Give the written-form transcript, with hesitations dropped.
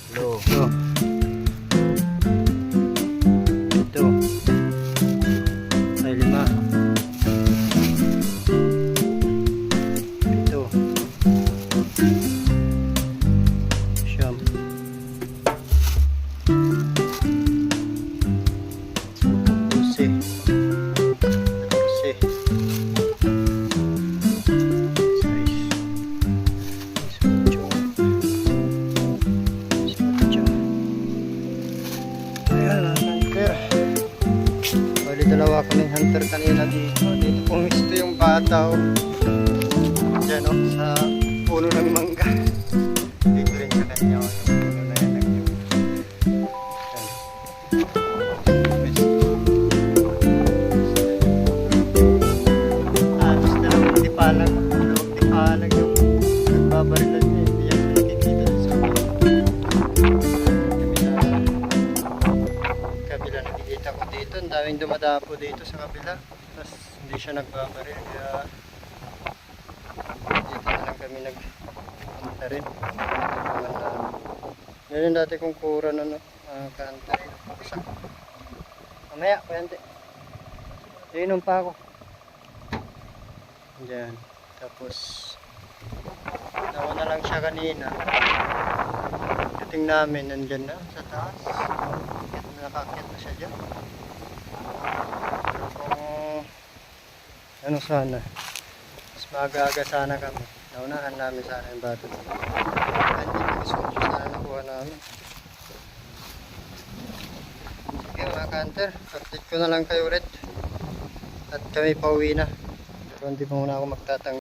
Hello. Ito. Ay, 5. Ito. Siyam. 12. 14. Ayan, hunter. Bali, dalawa kaming hunter kanina dito. Dito pumisto yung bata. Diyan sa puno ng mangga. Dito rin sa kanya yung puno na yan. Anos na lang tipalang. Dalawang tipalang yung nagbabarilan niya. Hindi yan nakikita sa kabila nakikita ko dito. Ang daming dumadapo dito sa kabila. Tapos hindi siya nagbabaril. Kaya dito na lang kami nagpunta rin. Ganyan dati kong kura na kanta rin. Mamaya, kuyante. Iinom pa ako. Diyan. Tapos nauna lang siya kanina. Dating namin, nandyan na sa taas. Nakakit na siya dyan. Pero kung ano sana, mas maaga-aga sana kami. Naunahan namin sana yung bata. Hindi na gusto sana nakuha namin. Sige mga kanter, update ko na lang kayo ulit. At kami pauwi na. Pero hindi pa muna ako magtatang